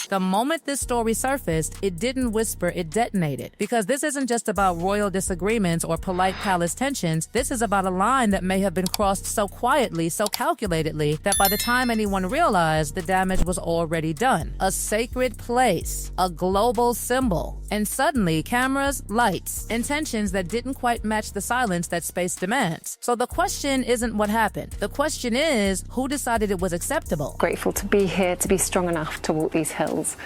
The moment this story surfaced, it didn't whisper, it detonated. Because this isn't just about royal disagreements or polite palace tensions, this is about a line that may have been crossed so quietly, so calculatedly, that by the time anyone realized, the damage was already done. A sacred place, a global symbol, and suddenly cameras, lights, intentions that didn't quite match the silence that space demands. So the question isn't what happened. The question is, who decided it was acceptable? Grateful to be here, to be strong enough to walk these hills.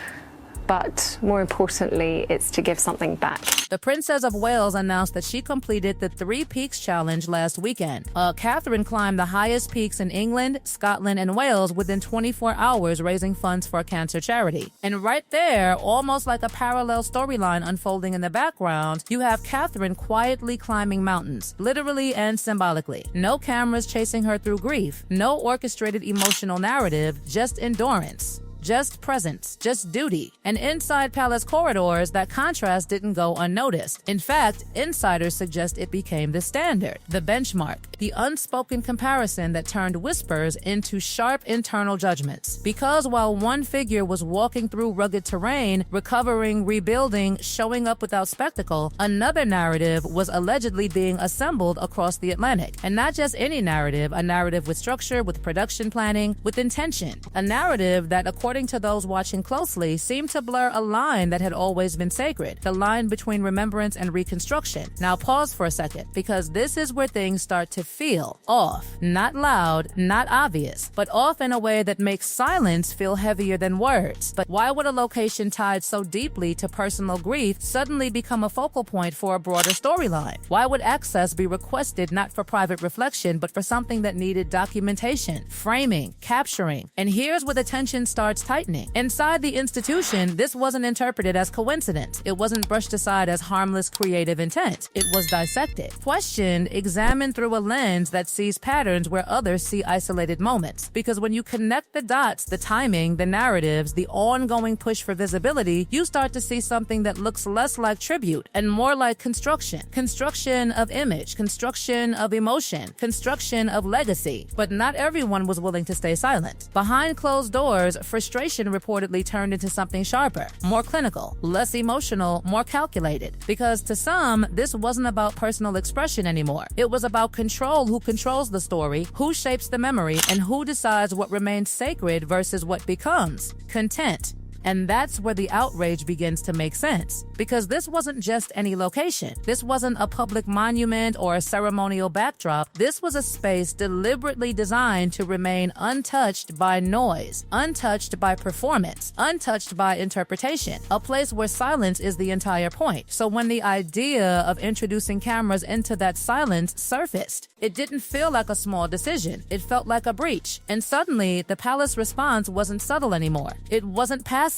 But more importantly, it's to give something back. The Princess of Wales announced that she completed the 3 Peaks Challenge last weekend. Catherine climbed the highest peaks in England, Scotland, and Wales within 24 hours, raising funds for a cancer charity. And right there, almost like a parallel storyline unfolding in the background, you have Catherine quietly climbing mountains, literally and symbolically. No cameras chasing her through grief, no orchestrated emotional narrative, just endurance. Just presence, just duty. And inside palace corridors, that contrast didn't go unnoticed. In fact, insiders suggest it became the standard, the benchmark, the unspoken comparison that turned whispers into sharp internal judgments. Because while one figure was walking through rugged terrain, recovering, rebuilding, showing up without spectacle, another narrative was allegedly being assembled across the Atlantic. And not just any narrative, a narrative with structure, with production planning, with intention. A narrative that, according to those watching closely, seemed to blur a line that had always been sacred, the line between remembrance and reconstruction. Now pause for a second, because this is where things start to feel off. Not loud, not obvious, but off in a way that makes silence feel heavier than words. But why would a location tied so deeply to personal grief suddenly become a focal point for a broader storyline? Why would access be requested not for private reflection, but for something that needed documentation, framing, capturing? And here's where the tension starts tightening. Inside the institution, this wasn't interpreted as coincidence. It wasn't brushed aside as harmless creative intent. It was dissected, questioned, examined through a lens that sees patterns where others see isolated moments. Because when you connect the dots, the timing, the narratives, the ongoing push for visibility, you start to see something that looks less like tribute and more like construction. Construction of image, construction of emotion, construction of legacy. But not everyone was willing to stay silent. Behind closed doors, frustration reportedly turned into something sharper, more clinical, less emotional, more calculated. Because to some, this wasn't about personal expression anymore. It was about control, who controls the story, who shapes the memory, and who decides what remains sacred versus what becomes content. And that's where the outrage begins to make sense. Because this wasn't just any location. This wasn't a public monument or a ceremonial backdrop. This was a space deliberately designed to remain untouched by noise, untouched by performance, untouched by interpretation. A place where silence is the entire point. So when the idea of introducing cameras into that silence surfaced, it didn't feel like a small decision. It felt like a breach. And suddenly, the palace response wasn't subtle anymore. It wasn't passive.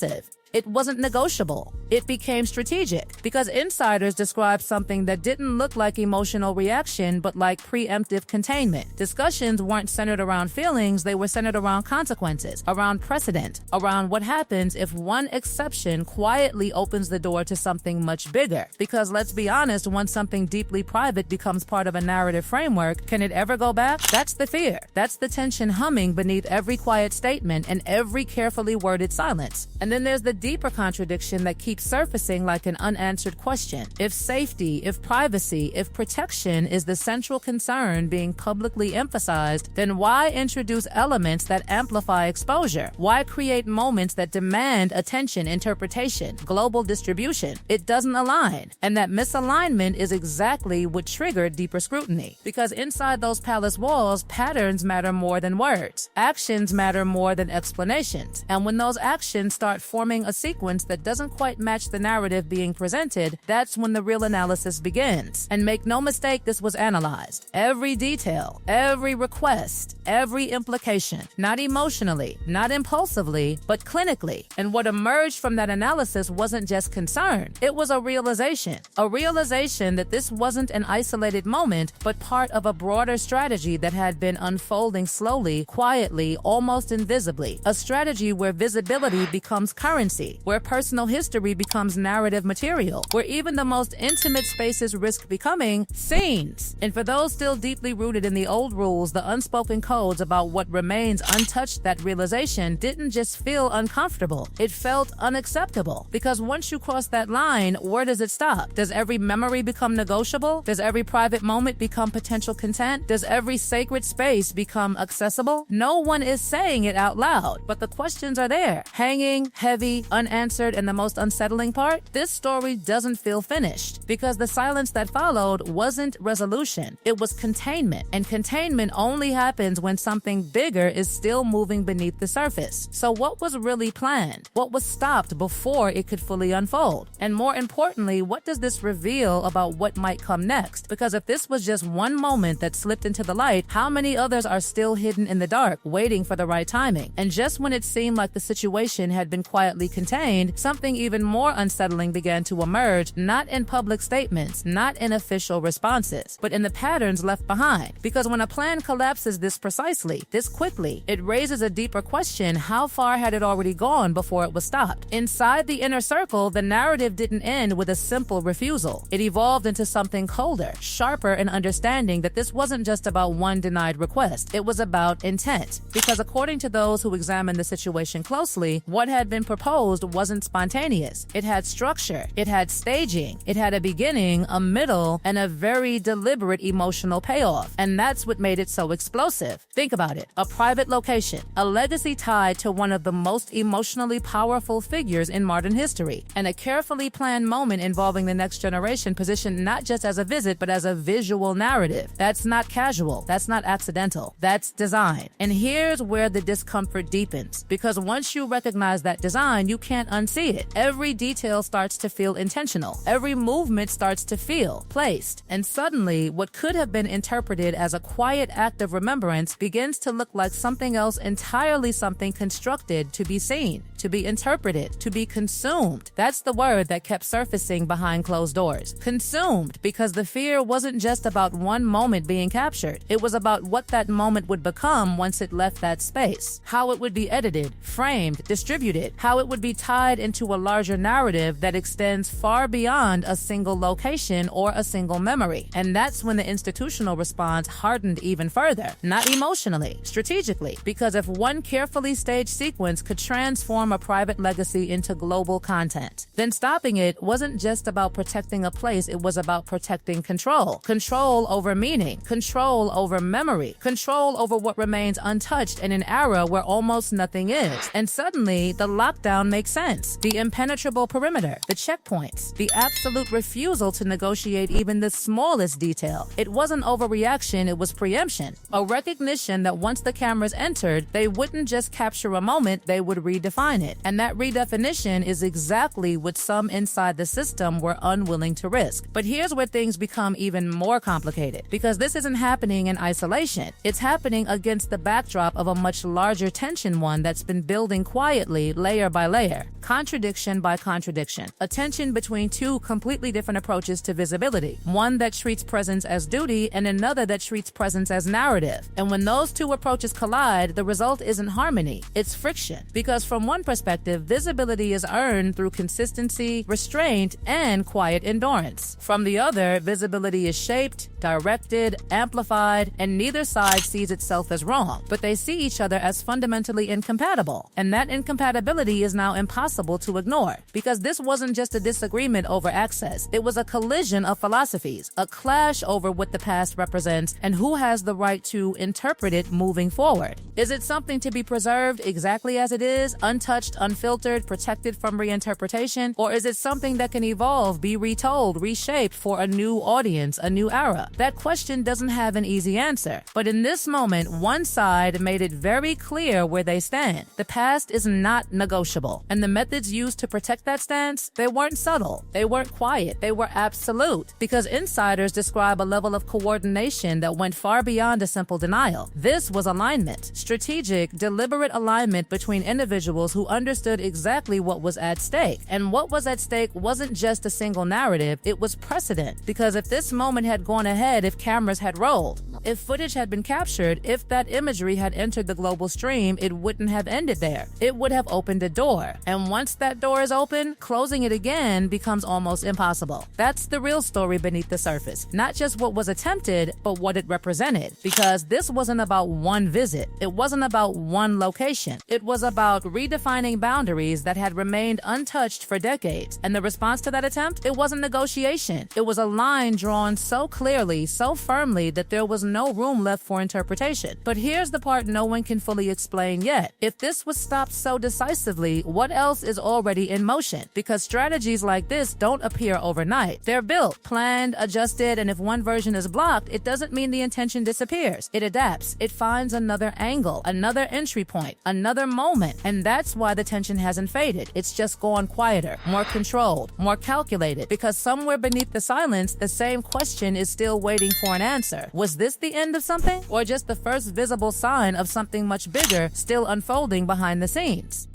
It wasn't negotiable. It became strategic because insiders described something that didn't look like emotional reaction, but like preemptive containment. Discussions weren't centered around feelings, they were centered around consequences, around precedent, around what happens if one exception quietly opens the door to something much bigger. Because let's be honest, once something deeply private becomes part of a narrative framework, can it ever go back? That's the fear. That's the tension humming beneath every quiet statement and every carefully worded silence. And then there's the deeper contradiction that keeps surfacing like an unanswered question. If safety, if privacy, if protection is the central concern being publicly emphasized, then why introduce elements that amplify exposure? Why create moments that demand attention, interpretation, global distribution? It doesn't align. And that misalignment is exactly what triggered deeper scrutiny. Because inside those palace walls, patterns matter more than words. Actions matter more than explanations. And when those actions start forming a sequence that doesn't quite match the narrative being presented, that's when the real analysis begins. And make no mistake, this was analyzed. Every detail, every request, every implication, not emotionally, not impulsively, but clinically. And what emerged from that analysis wasn't just concern. It was a realization that this wasn't an isolated moment, but part of a broader strategy that had been unfolding slowly, quietly, almost invisibly. A strategy where visibility becomes currency, where personal history becomes narrative material, where even the most intimate spaces risk becoming scenes. And for those still deeply rooted in the old rules, the unspoken codes about what remains untouched, that realization didn't just feel uncomfortable, it felt unacceptable. Because once you cross that line, where does it stop? Does every memory become negotiable? Does every private moment become potential content? Does every sacred space become accessible? No one is saying it out loud, but the questions are there, hanging, heavy, unanswered, and the most unsettling part, this story doesn't feel finished, because the silence that followed wasn't resolution, it was containment, and containment only happens when something bigger is still moving beneath the surface. So what was really planned? What was stopped before it could fully unfold? And more importantly, what does this reveal about what might come next? Because if this was just one moment that slipped into the light, how many others are still hidden in the dark, waiting for the right timing? And just when it seemed like the situation had been quietly contained, something even more unsettling began to emerge, not in public statements, not in official responses, but in the patterns left behind. Because when a plan collapses this precisely, this quickly, it raises a deeper question: how far had it already gone before it was stopped? Inside the inner circle, the narrative didn't end with a simple refusal. It evolved into something colder, sharper, and understanding that this wasn't just about one denied request, it was about intent. Because according to those who examined the situation closely, what had been proposed wasn't spontaneous. It had structure, it had staging, it had a beginning, a middle, and a very deliberate emotional payoff. And that's what made it so explosive. Think about it. A private location, a legacy tied to one of the most emotionally powerful figures in modern history, and a carefully planned moment involving the next generation, positioned not just as a visit, but as a visual narrative. That's not casual. That's not accidental. That's design. And here's where the discomfort deepens, because once you recognize that design, you can't unsee it. Every detail starts to feel intentional. Every movement starts to feel placed. And suddenly, what could have been interpreted as a quiet act of remembrance begins to look like something else entirely, something constructed to be seen, to be interpreted, to be consumed. That's the word that kept surfacing behind closed doors. Consumed, because the fear wasn't just about one moment being captured. It was about what that moment would become once it left that space. How it would be edited, framed, distributed. How it would be tied into a larger narrative that extends far beyond a single location or a single memory. And that's when the institutional response hardened even further. Not emotionally, strategically. Because if one carefully staged sequence could transform a private legacy into global content, then stopping it wasn't just about protecting a place, it was about protecting control. Control over meaning, control over memory, control over what remains untouched in an era where almost nothing is. And suddenly, the lockdown makes sense. The impenetrable perimeter, the checkpoints, the absolute refusal to negotiate even the smallest detail. It wasn't overreaction, it was preemption. A recognition that once the cameras entered, they wouldn't just capture a moment, they would redefine it. And that redefinition is exactly what some inside the system were unwilling to risk. But here's where things become even more complicated, because this isn't happening in isolation. It's happening against the backdrop of a much larger tension, one that's been building quietly, layer by layer, contradiction by contradiction. A tension between two completely different approaches to visibility. One that treats presence as duty and another that treats presence as narrative. And when those two approaches collide, the result isn't harmony, it's friction. Because from one perspective, visibility is earned through consistency, restraint, and quiet endurance. From the other, visibility is shaped, directed, amplified, and neither side sees itself as wrong, but they see each other as fundamentally incompatible. And that incompatibility is now impossible to ignore, because this wasn't just a disagreement over access, it was a collision of philosophies, a clash over what the past represents and who has the right to interpret it moving forward. Is it something to be preserved exactly as it is, untouched, unfiltered, protected from reinterpretation? Or is it something that can evolve, be retold, reshaped for a new audience, a new era? That question doesn't have an easy answer. But in this moment, one side made it very clear where they stand. The past is not negotiable. And the methods used to protect that stance, they weren't subtle, they weren't quiet, they were absolute. Because insiders describe a level of coordination that went far beyond a simple denial. This was alignment, strategic, deliberate alignment between individuals who understood exactly what was at stake. And what was at stake wasn't just a single narrative, it was precedent. Because if this moment had gone ahead ahead if cameras had rolled. If footage had been captured, if that imagery had entered the global stream, it wouldn't have ended there. It would have opened a door. And once that door is open, closing it again becomes almost impossible. That's the real story beneath the surface. Not just what was attempted, but what it represented. Because this wasn't about one visit. It wasn't about one location. It was about redefining boundaries that had remained untouched for decades. And the response to that attempt? It wasn't negotiation. It was a line drawn so clearly, so firmly that there was no room left for interpretation. But here's the part no one can fully explain yet. If this was stopped so decisively, what else is already in motion? Because strategies like this don't appear overnight. They're built, planned, adjusted, and if one version is blocked, it doesn't mean the intention disappears. It adapts. It finds another angle, another entry point, another moment. And that's why the tension hasn't faded. It's just gone quieter, more controlled, more calculated, because somewhere beneath the silence, the same question is still waiting for an answer. Was this the end of something, or just the first visible sign of something much bigger still unfolding behind the scenes?